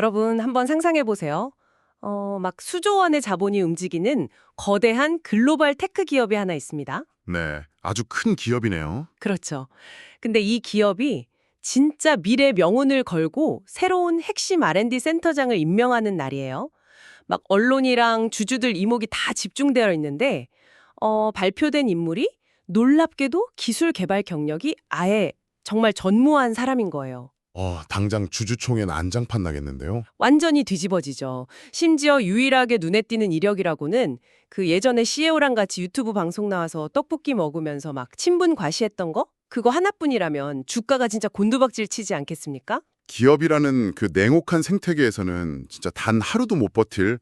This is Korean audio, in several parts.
여러분 한번 상상해 보세요. 막 수조원의 자본이 움직이는 거대한 글로벌 테크 기업이 하나 있습니다. 네, 아주 큰 기업이네요. 그렇죠. 근데 이 기업이 진짜 미래 명운을 걸고 새로운 핵심 R&D 센터장을 임명하는 날이에요. 막 언론이랑 주주들 이목이 다 집중되어 있는데 발표된 인물이 놀랍게도 기술 개발 경력이 아예 정말 전무한 사람인 거예요. 당장 주주총회 난장판 나겠는데요. 완전히 뒤집어지죠. 심지어 유일하게 눈에 띄는 이력이라고는 그 예전에 CEO랑 같이 유튜브 방송 나와서 떡볶이 먹으면서 막 친분 과시했던 거? 그거 하나뿐이라면 주가가 진짜 곤두박질 치지 않겠습니까? 기업이라는 그 냉혹한 생태계에서는 진짜 단 하루도 못 버틸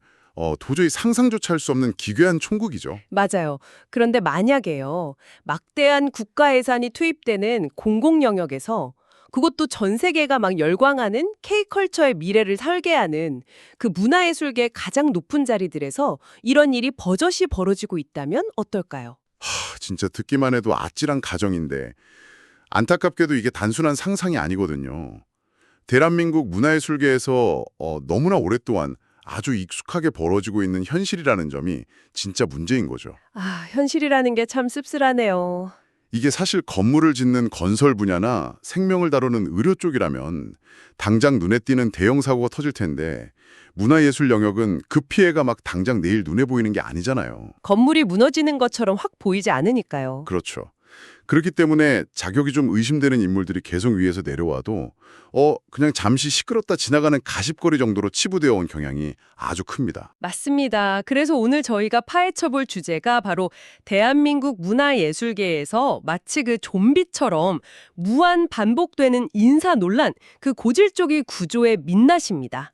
도저히 상상조차 할 수 없는 기괴한 총국이죠. 맞아요. 그런데 만약에요. 막대한 국가 예산이 투입되는 공공 영역에서 그것도 전 세계가 막 열광하는 K컬처의 미래를 설계하는 그 문화예술계 가장 높은 자리들에서 이런 일이 버젓이 벌어지고 있다면 어떨까요? 진짜 듣기만 해도 아찔한 가정인데 안타깝게도 이게 단순한 상상이 아니거든요. 대한민국 문화예술계에서 너무나 오랫동안 아주 익숙하게 벌어지고 있는 현실이라는 점이 진짜 문제인 거죠. 현실이라는 게 참 씁쓸하네요. 이게 사실 건물을 짓는 건설 분야나 생명을 다루는 의료 쪽이라면 당장 눈에 띄는 대형 사고가 터질 텐데 문화예술 영역은 그 피해가 막 당장 내일 눈에 보이는 게 아니잖아요. 건물이 무너지는 것처럼 확 보이지 않으니까요. 그렇죠. 그렇기 때문에 자격이 좀 의심되는 인물들이 계속 위에서 내려와도 그냥 잠시 시끄럽다 지나가는 가십거리 정도로 치부되어 온 경향이 아주 큽니다. 맞습니다. 그래서 오늘 저희가 파헤쳐볼 주제가 바로 대한민국 문화예술계에서 마치 그 좀비처럼 무한 반복되는 인사 논란, 그 고질적인 구조의 민낯입니다.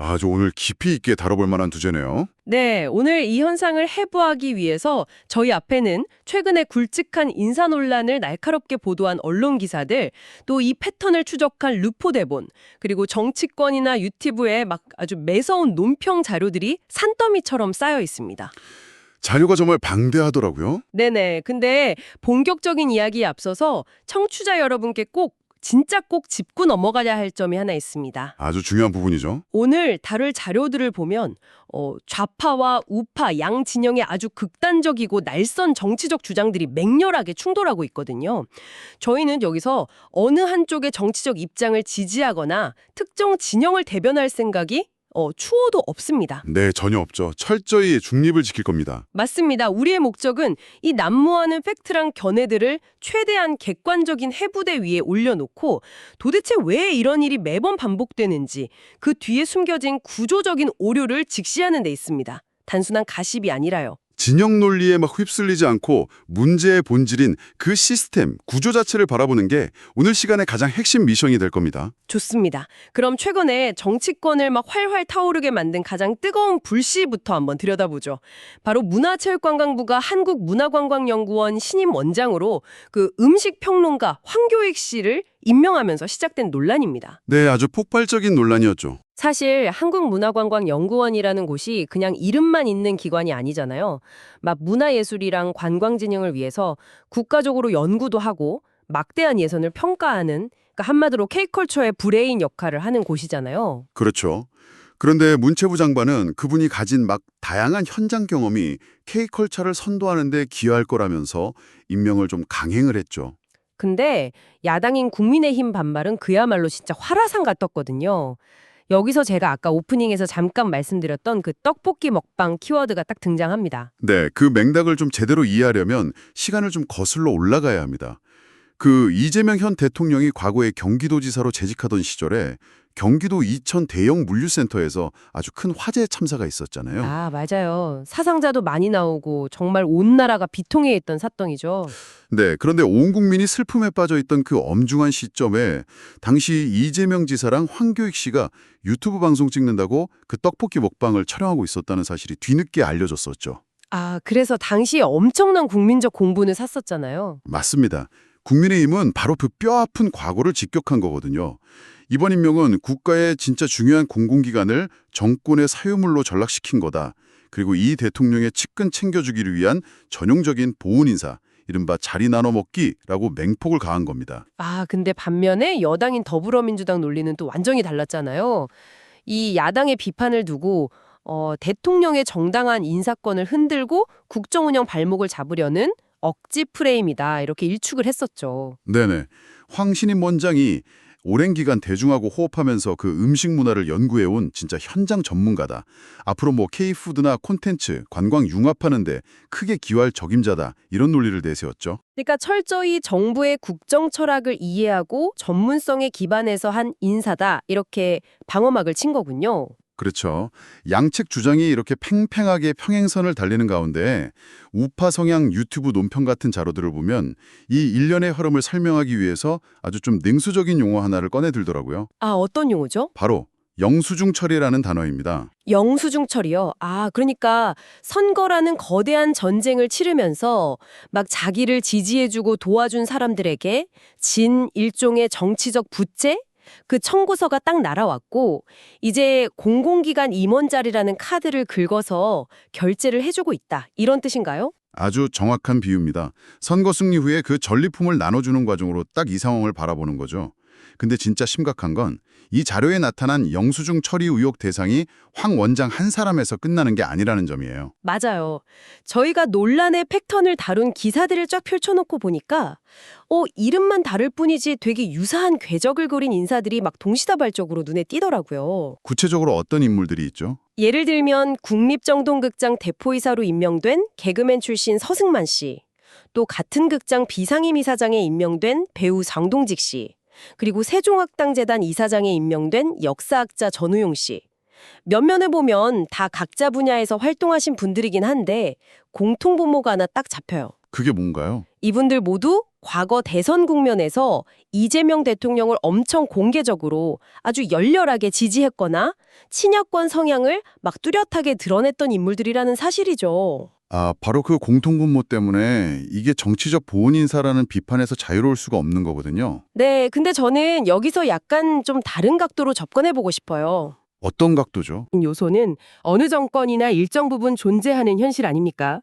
아주 오늘 깊이 있게 다뤄볼 만한 주제네요. 네, 오늘 이 현상을 해부하기 위해서 저희 앞에는 최근에 굵직한 인사 논란을 날카롭게 보도한 언론 기사들, 또 이 패턴을 추적한 르포 대본, 그리고 정치권이나 유튜브에 막 아주 매서운 논평 자료들이 산더미처럼 쌓여 있습니다. 자료가 정말 방대하더라고요. 네네. 근데 본격적인 이야기에 앞서서 청취자 여러분께 진짜 꼭 짚고 넘어가야 할 점이 하나 있습니다. 아주 중요한 부분이죠. 오늘 다룰 자료들을 보면 좌파와 우파 양 진영의 아주 극단적이고 날선 정치적 주장들이 맹렬하게 충돌하고 있거든요. 저희는 여기서 어느 한쪽의 정치적 입장을 지지하거나 특정 진영을 대변할 생각이 추호도 없습니다. 네, 전혀 없죠. 철저히 중립을 지킬 겁니다. 맞습니다. 우리의 목적은 이 난무하는 팩트랑 견해들을 최대한 객관적인 해부대 위에 올려놓고 도대체 왜 이런 일이 매번 반복되는지 그 뒤에 숨겨진 구조적인 오류를 직시하는 데 있습니다. 단순한 가십이 아니라요. 진영 논리에 막 휩쓸리지 않고 문제의 본질인 그 시스템, 구조 자체를 바라보는 게 오늘 시간의 가장 핵심 미션이 될 겁니다. 좋습니다. 그럼 최근에 정치권을 막 활활 타오르게 만든 가장 뜨거운 불씨부터 한번 들여다보죠. 바로 문화체육관광부가 한국문화관광연구원 신임 원장으로 그 음식평론가 황교익 씨를 임명하면서 시작된 논란입니다. 네, 아주 폭발적인 논란이었죠. 사실 한국문화관광연구원이라는 곳이 그냥 이름만 있는 기관이 아니잖아요. 막 문화예술이랑 관광진흥을 위해서 국가적으로 연구도 하고 막대한 예산을 평가하는, 그러니까 한마디로 K컬처의 브레인 역할을 하는 곳이잖아요. 그렇죠. 그런데 문체부 장관은 그분이 가진 막 다양한 현장 경험이 K컬처를 선도하는 데 기여할 거라면서 임명을 좀 강행을 했죠. 근데 야당인 국민의힘 반발은 그야말로 진짜 화라산가 떴거든요. 여기서 제가 아까 오프닝에서 잠깐 말씀드렸던 그 떡볶이 먹방 키워드가 딱 등장합니다. 네, 그 맥락을 좀 제대로 이해하려면 시간을 좀 거슬러 올라가야 합니다. 그 이재명 현 대통령이 과거에 경기도지사로 재직하던 시절에 경기도 이천 대형 물류센터에서 아주 큰 화재 참사가 있었잖아요. 맞아요. 사상자도 많이 나오고 정말 온 나라가 비통해 있던 사건이죠. 네, 그런데 온 국민이 슬픔에 빠져 있던 그 엄중한 시점에 당시 이재명 지사랑 황교익 씨가 유튜브 방송 찍는다고 그 떡볶이 먹방을 촬영하고 있었다는 사실이 뒤늦게 알려졌었죠. 그래서 당시에 엄청난 국민적 공분을 샀었잖아요. 맞습니다. 국민의힘은 바로 그 뼈아픈 과거를 직격한 거거든요. 이번 임명은 국가의 진짜 중요한 공공기관을 정권의 사유물로 전락시킨 거다. 그리고 이 대통령의 측근 챙겨주기를 위한 전용적인 보훈 인사, 이른바 자리 나눠 먹기라고 맹폭을 가한 겁니다. 근데 반면에 여당인 더불어민주당 논리는 또 완전히 달랐잖아요. 이 야당의 비판을 두고 대통령의 정당한 인사권을 흔들고 국정 운영 발목을 잡으려는 억지 프레임이다. 이렇게 일축을 했었죠. 네네. 황신임 원장이 오랜 기간 대중하고 호흡하면서 그 음식 문화를 연구해온 진짜 현장 전문가다. 앞으로 뭐 K푸드나 콘텐츠, 관광 융합하는데 크게 기여할 적임자다. 이런 논리를 내세웠죠. 그러니까 철저히 정부의 국정 철학을 이해하고 전문성에 기반해서 한 인사다. 이렇게 방어막을 친 거군요. 그렇죠. 양측 주장이 이렇게 팽팽하게 평행선을 달리는 가운데 우파 성향 유튜브 논평 같은 자료들을 보면 이 일련의 흐름을 설명하기 위해서 아주 좀 능수적인 용어 하나를 꺼내 들더라고요. 아, 어떤 용어죠? 바로 영수증 처리라는 단어입니다. 영수증 처리요. 아, 그러니까 선거라는 거대한 전쟁을 치르면서 막 자기를 지지해주고 도와준 사람들에게 진 일종의 정치적 부채? 그 청구서가 딱 날아왔고 이제 공공기관 임원 자리라는 카드를 긁어서 결제를 해주고 있다. 이런 뜻인가요? 아주 정확한 비유입니다. 선거 승리 후에 그 전리품을 나눠주는 과정으로 딱 이 상황을 바라보는 거죠. 근데 진짜 심각한 건 이 자료에 나타난 영수증 처리 의혹 대상이 황 원장 한 사람에서 끝나는 게 아니라는 점이에요. 맞아요. 저희가 논란의 패턴을 다룬 기사들을 쫙 펼쳐놓고 보니까 이름만 다를 뿐이지 되게 유사한 궤적을 그린 인사들이 막 동시다발적으로 눈에 띄더라고요. 구체적으로 어떤 인물들이 있죠? 예를 들면 국립정동극장 대표이사로 임명된 개그맨 출신 서승만 씨, 또 같은 극장 비상임 이사장에 임명된 배우 장동직 씨, 그리고 세종학당재단 이사장에 임명된 역사학자 전우용 씨. 면면을 보면 다 각자 분야에서 활동하신 분들이긴 한데 공통분모가 하나 딱 잡혀요. 그게 뭔가요? 이분들 모두 과거 대선 국면에서 이재명 대통령을 엄청 공개적으로 아주 열렬하게 지지했거나 친여권 성향을 막 뚜렷하게 드러냈던 인물들이라는 사실이죠. 아, 바로 그 공통분모 때문에 이게 정치적 보온 인사라는 비판에서 자유로울 수가 없는 거거든요. 네, 근데 저는 여기서 약간 좀 다른 각도로 접근해보고 싶어요. 어떤 각도죠? 요소는 어느 정권이나 일정 부분 존재하는 현실 아닙니까?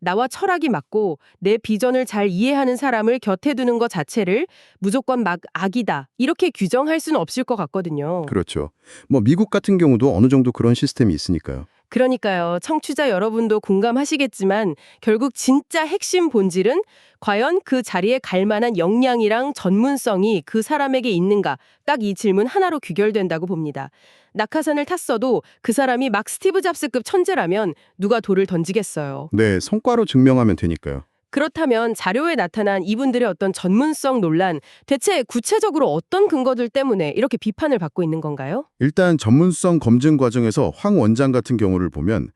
나와 철학이 맞고 내 비전을 잘 이해하는 사람을 곁에 두는 것 자체를 무조건 막 악이다 이렇게 규정할 수는 없을 것 같거든요. 그렇죠. 뭐 미국 같은 경우도 어느 정도 그런 시스템이 있으니까요. 그러니까요. 청취자 여러분도 공감하시겠지만 결국 진짜 핵심 본질은 과연 그 자리에 갈 만한 역량이랑 전문성이 그 사람에게 있는가 딱 이 질문 하나로 귀결된다고 봅니다. 낙하산을 탔어도 그 사람이 막 스티브 잡스급 천재라면 누가 돌을 던지겠어요. 네, 성과로 증명하면 되니까요. 그렇다면 자료에 나타난 이분들의 어떤 전문성 논란, 대체 구체적으로 어떤 근거들 때문에 이렇게 비판을 받고 있는 건가요? 일단 전문성 검증 과정에서 황 원장 같은 경우를 보면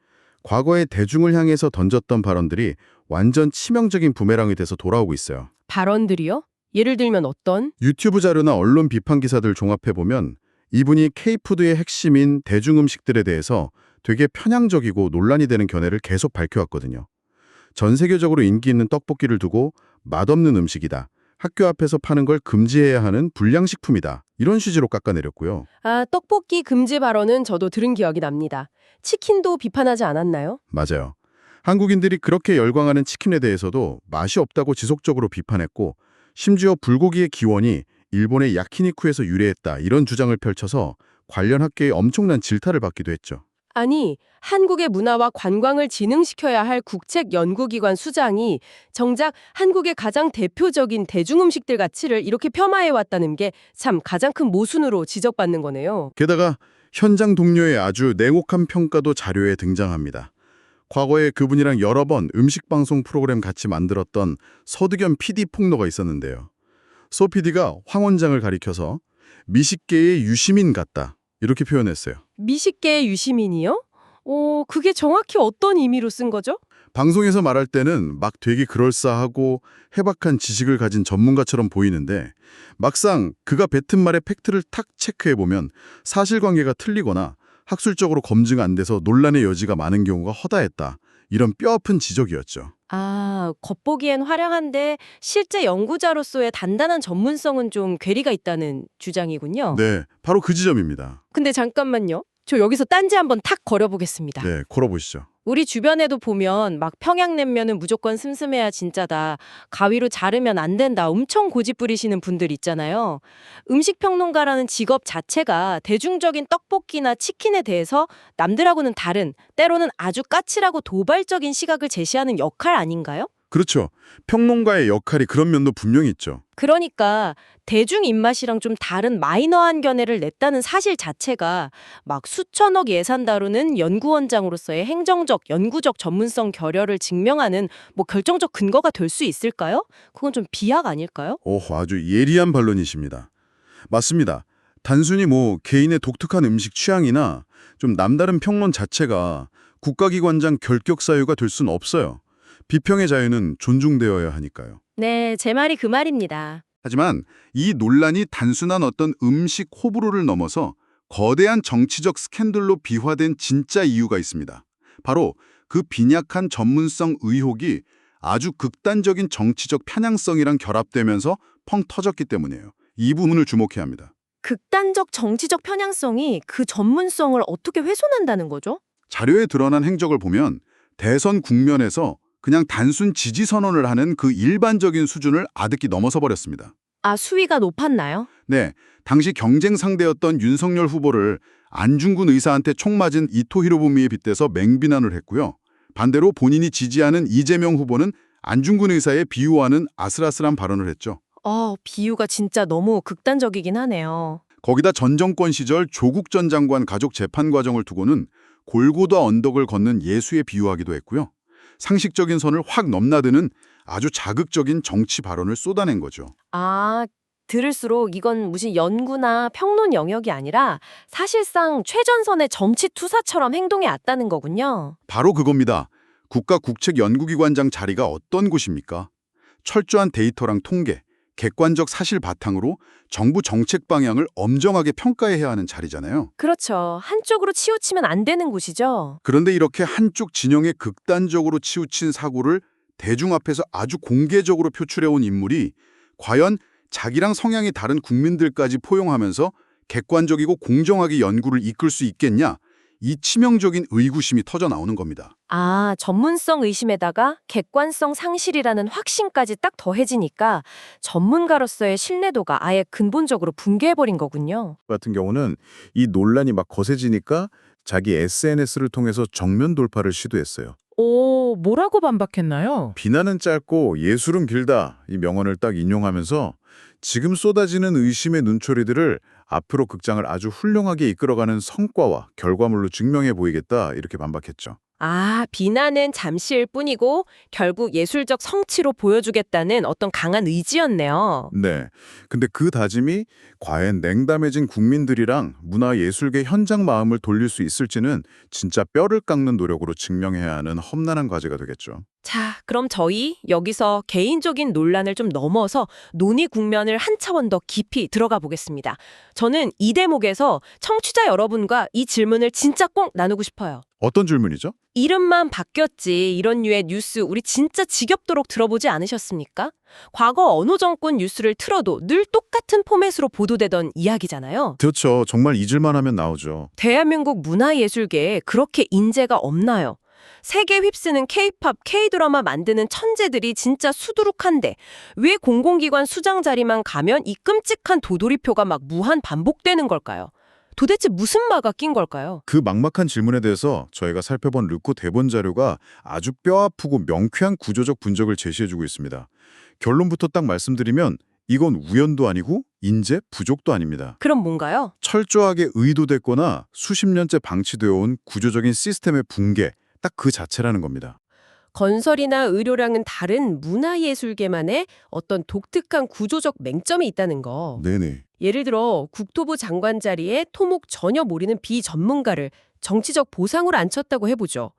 과거에 대중을 향해서 던졌던 발언들이 완전 치명적인 부메랑이 돼서 돌아오고 있어요. 발언들이요? 예를 들면 어떤? 유튜브 자료나 언론 비판 기사들 종합해보면 이분이 K푸드의 핵심인 대중음식들에 대해서 되게 편향적이고 논란이 되는 견해를 계속 밝혀왔거든요. 전 세계적으로 인기 있는 떡볶이를 두고 맛없는 음식이다. 학교 앞에서 파는 걸 금지해야 하는 불량식품이다. 이런 취지로 깎아내렸고요. 아, 떡볶이 금지 발언은 저도 들은 기억이 납니다. 치킨도 비판하지 않았나요? 맞아요. 한국인들이 그렇게 열광하는 치킨에 대해서도 맛이 없다고 지속적으로 비판했고 심지어 불고기의 기원이 일본의 야키니쿠에서 유래했다. 이런 주장을 펼쳐서 관련 학계에 엄청난 질타를 받기도 했죠. 아니, 한국의 문화와 관광을 진흥시켜야 할 국책연구기관 수장이 정작 한국의 가장 대표적인 대중음식들 가치를 이렇게 폄하해왔다는 게 참 가장 큰 모순으로 지적받는 거네요. 게다가 현장 동료의 아주 냉혹한 평가도 자료에 등장합니다. 과거에 그분이랑 여러 번 음식방송 프로그램 같이 만들었던 서두겸 PD 폭로가 있었는데요. 소 PD가 황 원장을 가리켜서 미식계의 유시민 같다 이렇게 표현했어요. 미식계의 유시민이요? 그게 정확히 어떤 의미로 쓴 거죠? 방송에서 말할 때는 막 되게 그럴싸하고 해박한 지식을 가진 전문가처럼 보이는데 막상 그가 뱉은 말의 팩트를 탁 체크해보면 사실관계가 틀리거나 학술적으로 검증 안 돼서 논란의 여지가 많은 경우가 허다했다. 이런 뼈아픈 지적이었죠. 아, 겉보기엔 화려한데 실제 연구자로서의 단단한 전문성은 좀 괴리가 있다는 주장이군요. 네, 바로 그 지점입니다. 근데 잠깐만요. 저 여기서 딴지 한번 탁 걸어보겠습니다. 네, 걸어보시죠. 우리 주변에도 보면 막 평양냉면은 무조건 슴슴해야 진짜다. 가위로 자르면 안 된다. 엄청 고집 부리시는 분들 있잖아요. 음식 평론가라는 직업 자체가 대중적인 떡볶이나 치킨에 대해서 남들하고는 다른, 때로는 아주 까칠하고 도발적인 시각을 제시하는 역할 아닌가요? 그렇죠. 평론가의 역할이 그런 면도 분명히 있죠. 그러니까 대중 입맛이랑 좀 다른 마이너한 견해를 냈다는 사실 자체가 막 수천억 예산 다루는 연구원장으로서의 행정적, 연구적 전문성 결여를 증명하는 뭐 결정적 근거가 될 수 있을까요? 그건 좀 비약 아닐까요? 아주 예리한 반론이십니다. 맞습니다. 단순히 개인의 독특한 음식 취향이나 좀 남다른 평론 자체가 국가기관장 결격 사유가 될 수는 없어요. 비평의 자유는 존중되어야 하니까요. 네, 제 말이 그 말입니다. 하지만 이 논란이 단순한 어떤 음식 호불호를 넘어서 거대한 정치적 스캔들로 비화된 진짜 이유가 있습니다. 바로 그 빈약한 전문성 의혹이 아주 극단적인 정치적 편향성이랑 결합되면서 펑 터졌기 때문이에요. 이 부분을 주목해야 합니다. 극단적 정치적 편향성이 그 전문성을 어떻게 훼손한다는 거죠? 자료에 드러난 행적을 보면 대선 국면에서 그냥 단순 지지 선언을 하는 그 일반적인 수준을 아득히 넘어서 버렸습니다. 아, 수위가 높았나요? 네, 당시 경쟁 상대였던 윤석열 후보를 안중근 의사한테 총 맞은 이토 히로부미에 빗대서 맹비난을 했고요. 반대로 본인이 지지하는 이재명 후보는 안중근 의사에 비유하는 아슬아슬한 발언을 했죠. 비유가 진짜 너무 극단적이긴 하네요. 거기다 전 정권 시절 조국 전 장관 가족 재판 과정을 두고는 골고다 언덕을 걷는 예수에 비유하기도 했고요. 상식적인 선을 확 넘나드는 아주 자극적인 정치 발언을 쏟아낸 거죠. 아, 들을수록 이건 무슨 연구나 평론 영역이 아니라 사실상 최전선의 정치 투사처럼 행동해 왔다는 거군요. 바로 그겁니다. 국가국책연구기관장 자리가 어떤 곳입니까? 철저한 데이터랑 통계, 객관적 사실 바탕으로 정부 정책 방향을 엄정하게 평가해야 하는 자리잖아요. 그렇죠. 한쪽으로 치우치면 안 되는 곳이죠. 그런데 이렇게 한쪽 진영에 극단적으로 치우친 사고를 대중 앞에서 아주 공개적으로 표출해온 인물이 과연 자기랑 성향이 다른 국민들까지 포용하면서 객관적이고 공정하게 연구를 이끌 수 있겠냐? 이 치명적인 의구심이 터져 나오는 겁니다. 아, 전문성 의심에다가 객관성 상실이라는 확신까지 딱 더해지니까 전문가로서의 신뢰도가 아예 근본적으로 붕괴해버린 거군요. 같은 경우는 이 논란이 막 거세지니까 자기 SNS를 통해서 정면 돌파를 시도했어요. 오, 뭐라고 반박했나요? 비난은 짧고 예술은 길다 이 명언을 딱 인용하면서 지금 쏟아지는 의심의 눈초리들을 앞으로 극장을 아주 훌륭하게 이끌어가는 성과와 결과물로 증명해 보이겠다 이렇게 반박했죠. 아, 비난은 잠시일 뿐이고 결국 예술적 성취로 보여주겠다는 어떤 강한 의지였네요. 네. 근데 그 다짐이 과연 냉담해진 국민들이랑 문화예술계 현장 마음을 돌릴 수 있을지는 진짜 뼈를 깎는 노력으로 증명해야 하는 험난한 과제가 되겠죠. 자, 그럼 저희 여기서 개인적인 논란을 좀 넘어서 논의 국면을 한 차원 더 깊이 들어가 보겠습니다. 저는 이 대목에서 청취자 여러분과 이 질문을 진짜 꼭 나누고 싶어요. 어떤 질문이죠? 이름만 바뀌었지 이런 류의 뉴스 우리 진짜 지겹도록 들어보지 않으셨습니까? 과거 어느 정권 뉴스를 틀어도 늘 똑같은 포맷으로 보도되던 이야기잖아요. 그렇죠. 정말 잊을만 하면 나오죠. 대한민국 문화예술계에 그렇게 인재가 없나요? 세계 휩쓰는 K-팝, K-드라마 만드는 천재들이 진짜 수두룩한데 왜 공공기관 수장 자리만 가면 이 끔찍한 도돌이표가 막 무한 반복되는 걸까요? 도대체 무슨 마가 낀 걸까요? 그 막막한 질문에 대해서 저희가 살펴본 르코 대본 자료가 아주 뼈아프고 명쾌한 구조적 분석을 제시해주고 있습니다. 결론부터 딱 말씀드리면 이건 우연도 아니고 인재 부족도 아닙니다. 그럼 뭔가요? 철저하게 의도됐거나 수십 년째 방치되어 온 구조적인 시스템의 붕괴, 딱 그 자체라는 겁니다. 건설이나 의료랑은 다른 문화예술계만의 어떤 독특한 구조적 맹점이 있다는 거. 네네. 예를 들어 국토부 장관 자리에 토목 전혀 모르는 비전문가를 정치적 보상으로 앉혔다고 해보죠.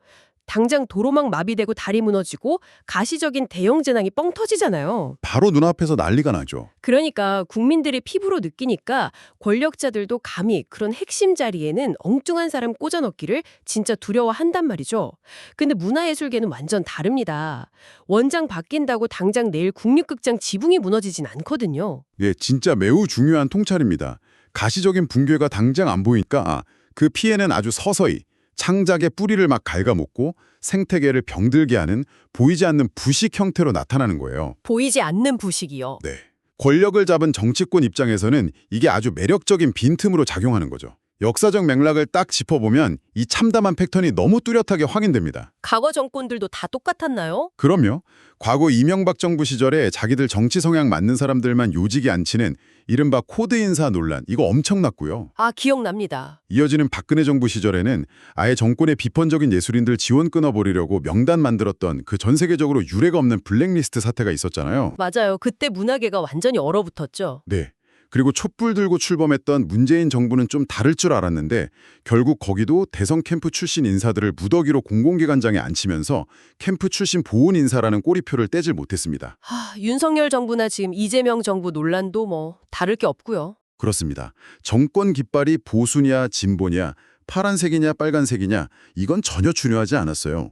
당장 도로망 마비되고 다리 무너지고 가시적인 대형 재난이 뻥 터지잖아요. 바로 눈앞에서 난리가 나죠. 그러니까 국민들이 피부로 느끼니까 권력자들도 감히 그런 핵심 자리에는 엉뚱한 사람 꽂아 넣기를 진짜 두려워한단 말이죠. 근데 문화예술계는 완전 다릅니다. 원장 바뀐다고 당장 내일 국립극장 지붕이 무너지진 않거든요. 예, 진짜 매우 중요한 통찰입니다. 가시적인 붕괴가 당장 안 보이니까 그 피해는 아주 서서히 창작의 뿌리를 막 갉아먹고 생태계를 병들게 하는 보이지 않는 부식 형태로 나타나는 거예요. 보이지 않는 부식이요. 네. 권력을 잡은 정치권 입장에서는 이게 아주 매력적인 빈틈으로 작용하는 거죠. 역사적 맥락을 딱 짚어보면 이 참담한 패턴이 너무 뚜렷하게 확인됩니다. 과거 정권들도 다 똑같았나요? 그럼요. 과거 이명박 정부 시절에 자기들 정치 성향 맞는 사람들만 요직에 앉히는 이른바 코드 인사 논란, 이거 엄청났고요. 아, 기억납니다. 이어지는 박근혜 정부 시절에는 아예 정권의 비판적인 예술인들 지원 끊어버리려고 명단 만들었던 그 전 세계적으로 유례가 없는 블랙리스트 사태가 있었잖아요. 맞아요. 그때 문화계가 완전히 얼어붙었죠. 네. 그리고 촛불 들고 출범했던 문재인 정부는 좀 다를 줄 알았는데 결국 거기도 대선 캠프 출신 인사들을 무더기로 공공기관장에 앉히면서 캠프 출신 보훈 인사라는 꼬리표를 떼질 못했습니다. 윤석열 정부나 지금 이재명 정부 논란도 뭐 다를 게 없고요. 그렇습니다. 정권 깃발이 보수냐 진보냐 파란색이냐 빨간색이냐 이건 전혀 중요하지 않았어요.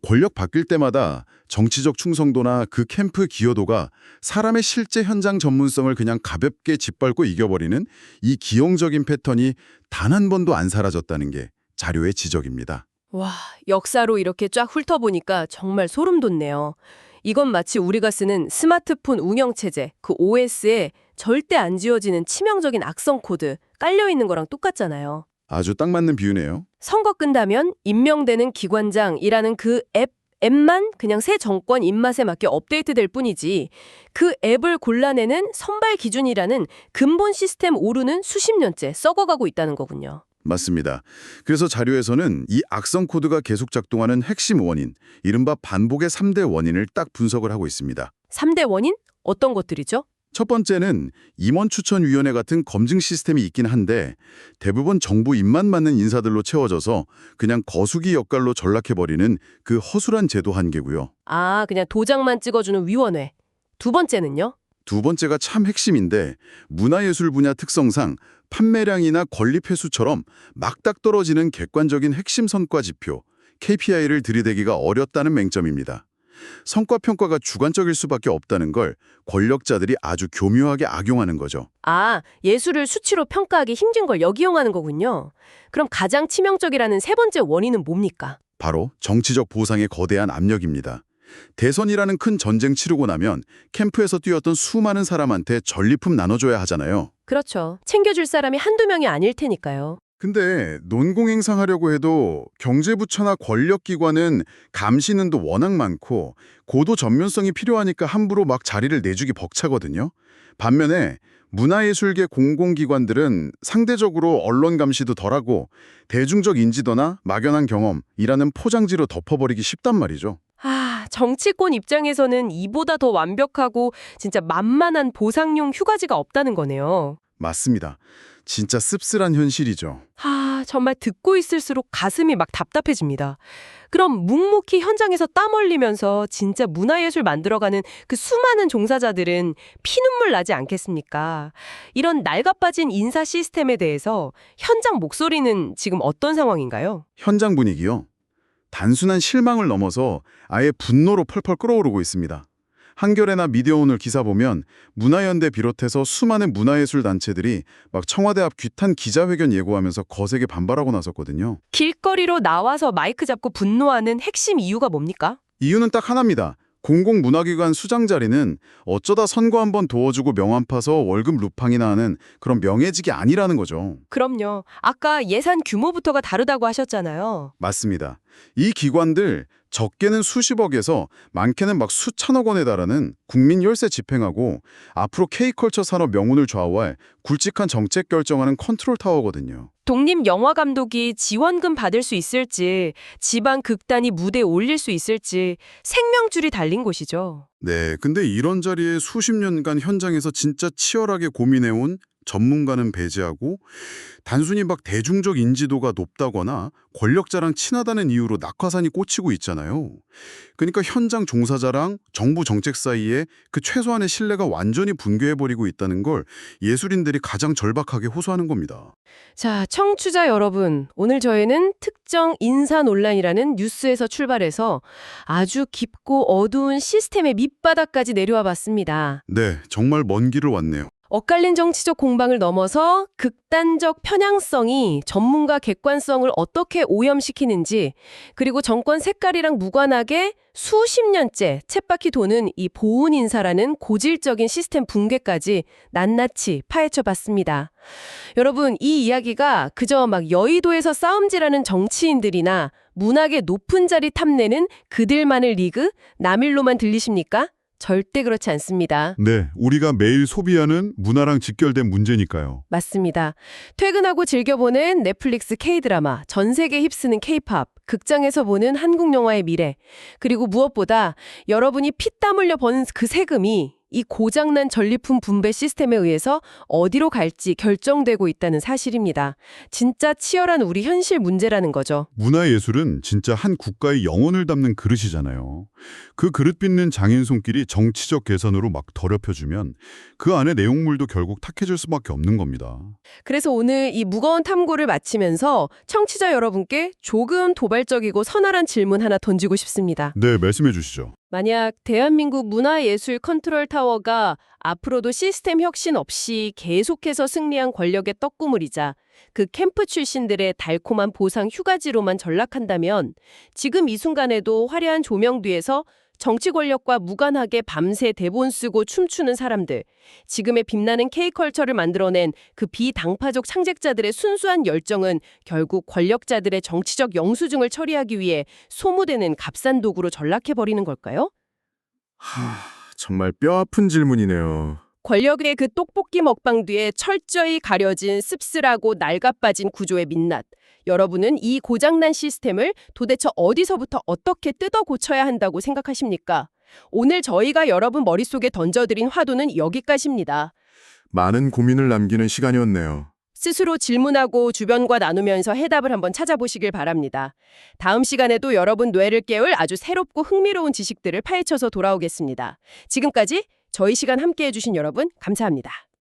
권력 바뀔 때마다 정치적 충성도나 그 캠프 기여도가 사람의 실제 현장 전문성을 그냥 가볍게 짓밟고 이겨버리는 이 기형적인 패턴이 단 한 번도 안 사라졌다는 게 자료의 지적입니다. 와, 역사로 이렇게 쫙 훑어보니까 정말 소름 돋네요. 이건 마치 우리가 쓰는 스마트폰 운영체제, 그 OS에 절대 안 지워지는 치명적인 악성 코드 깔려있는 거랑 똑같잖아요. 아주 딱 맞는 비유네요. 선거 끝나면 임명되는 기관장이라는 그 앱만 그냥 새 정권 입맛에 맞게 업데이트될 뿐이지 그 앱을 골라내는 선발 기준이라는 근본 시스템 오류는 수십 년째 썩어가고 있다는 거군요. 맞습니다. 그래서 자료에서는 이 악성 코드가 계속 작동하는 핵심 원인, 이른바 반복의 3대 원인을 딱 분석을 하고 있습니다. 3대 원인? 어떤 것들이죠? 첫 번째는 임원추천위원회 같은 검증 시스템이 있긴 한데 대부분 정부 입맛 맞는 인사들로 채워져서 그냥 거수기 역할로 전락해버리는 그 허술한 제도 한계고요. 아, 그냥 도장만 찍어주는 위원회. 두 번째는요? 두 번째가 참 핵심인데 문화예술 분야 특성상 판매량이나 권립 횟수처럼 막딱 떨어지는 객관적인 핵심 성과 지표, KPI를 들이대기가 어렵다는 맹점입니다. 성과 평가가 주관적일 수밖에 없다는 걸 권력자들이 아주 교묘하게 악용하는 거죠. 아, 예술을 수치로 평가하기 힘든 걸 역이용하는 거군요. 그럼 가장 치명적이라는 세 번째 원인은 뭡니까? 바로 정치적 보상의 거대한 압력입니다. 대선이라는 큰 전쟁 치르고 나면 캠프에서 뛰었던 수많은 사람한테 전리품 나눠줘야 하잖아요. 그렇죠. 챙겨줄 사람이 한두 명이 아닐 테니까요. 근데 논공행상하려고 해도 경제부처나 권력기관은 감시는도 워낙 많고 고도 전면성이 필요하니까 함부로 막 자리를 내주기 벅차거든요. 반면에 문화예술계 공공기관들은 상대적으로 언론 감시도 덜하고 대중적 인지도나 막연한 경험이라는 포장지로 덮어버리기 쉽단 말이죠. 아, 정치권 입장에서는 이보다 더 완벽하고 진짜 만만한 보상용 휴가지가 없다는 거네요. 맞습니다. 진짜 씁쓸한 현실이죠. 아, 정말 듣고 있을수록 가슴이 막 답답해집니다. 그럼 묵묵히 현장에서 땀 흘리면서 진짜 문화예술 만들어가는 그 수많은 종사자들은 피눈물 나지 않겠습니까? 이런 낡아빠진 인사 시스템에 대해서 현장 목소리는 지금 어떤 상황인가요? 현장 분위기요. 단순한 실망을 넘어서 아예 분노로 펄펄 끓어오르고 있습니다. 한겨레나 미디어오늘 기사 보면 문화연대 비롯해서 수많은 문화예술 단체들이 막 청와대 앞 규탄 기자회견 예고하면서 거세게 반발하고 나섰거든요. 길거리로 나와서 마이크 잡고 분노하는 핵심 이유가 뭡니까? 이유는 딱 하나입니다. 공공문화기관 수장 자리는 어쩌다 선거 한번 도와주고 명함 파서 월급 루팡이나 하는 그런 명예직이 아니라는 거죠. 그럼요. 아까 예산 규모부터가 다르다고 하셨잖아요. 맞습니다. 이 기관들 적게는 수십억에서 많게는 막 수천억 원에 달하는 국민 열세 집행하고 앞으로 K컬처 산업 명운을 좌우할 굵직한 정책 결정하는 컨트롤 타워거든요. 독립 영화 감독이 지원금 받을 수 있을지, 지방 극단이 무대에 올릴 수 있을지 생명줄이 달린 곳이죠. 네, 근데 이런 자리에 수십 년간 현장에서 진짜 치열하게 고민해온 전문가는 배제하고 단순히 막 대중적 인지도가 높다거나 권력자랑 친하다는 이유로 낙하산이 꽂히고 있잖아요. 그러니까 현장 종사자랑 정부 정책 사이에 그 최소한의 신뢰가 완전히 붕괴해버리고 있다는 걸 예술인들이 가장 절박하게 호소하는 겁니다. 자, 청취자 여러분, 오늘 저희는 특정 인사 논란이라는 뉴스에서 출발해서 아주 깊고 어두운 시스템의 밑바닥까지 내려와 봤습니다. 네, 정말 먼 길을 왔네요. 엇갈린 정치적 공방을 넘어서 극단적 편향성이 전문가 객관성을 어떻게 오염시키는지, 그리고 정권 색깔이랑 무관하게 수십 년째 쳇바퀴 도는 이 보훈 인사라는 고질적인 시스템 붕괴까지 낱낱이 파헤쳐 봤습니다. 여러분, 이 이야기가 그저 막 여의도에서 싸움질하는 정치인들이나 문학의 높은 자리 탐내는 그들만의 리그, 남일로만 들리십니까? 절대 그렇지 않습니다. 네, 우리가 매일 소비하는 문화랑 직결된 문제니까요. 맞습니다. 퇴근하고 즐겨보는 넷플릭스 K-드라마, 전 세계 휩쓰는 K-팝, 극장에서 보는 한국 영화의 미래, 그리고 무엇보다 여러분이 피땀 흘려 번 그 세금이 이 고장난 전리품 분배 시스템에 의해서 어디로 갈지 결정되고 있다는 사실입니다. 진짜 치열한 우리 현실 문제라는 거죠. 문화예술은 진짜 한 국가의 영혼을 담는 그릇이잖아요. 그 그릇 빚는 장인 손길이 정치적 계산으로 막 더럽혀주면 그 안에 내용물도 결국 탁해질 수밖에 없는 겁니다. 그래서 오늘 이 무거운 탐구를 마치면서 청취자 여러분께 조금 도발적이고 서늘한 질문 하나 던지고 싶습니다. 네, 말씀해 주시죠. 만약 대한민국 문화예술 컨트롤 타워가 앞으로도 시스템 혁신 없이 계속해서 승리한 권력의 떡고물이자 그 캠프 출신들의 달콤한 보상 휴가지로만 전락한다면 지금 이 순간에도 화려한 조명 뒤에서 정치 권력과 무관하게 밤새 대본 쓰고 춤추는 사람들, 지금의 빛나는 K컬처를 만들어낸 그 비당파적 창작자들의 순수한 열정은 결국 권력자들의 정치적 영수증을 처리하기 위해 소모되는 값싼 도구로 전락해버리는 걸까요? 정말 뼈아픈 질문이네요. 권력의 그 떡볶이 먹방 뒤에 철저히 가려진 씁쓸하고 낡아빠진 구조의 민낯. 여러분은 이 고장난 시스템을 도대체 어디서부터 어떻게 뜯어 고쳐야 한다고 생각하십니까? 오늘 저희가 여러분 머릿속에 던져드린 화두는 여기까지입니다. 많은 고민을 남기는 시간이었네요. 스스로 질문하고 주변과 나누면서 해답을 한번 찾아보시길 바랍니다. 다음 시간에도 여러분 뇌를 깨울 아주 새롭고 흥미로운 지식들을 파헤쳐서 돌아오겠습니다. 지금까지 저희 시간 함께해 주신 여러분 감사합니다.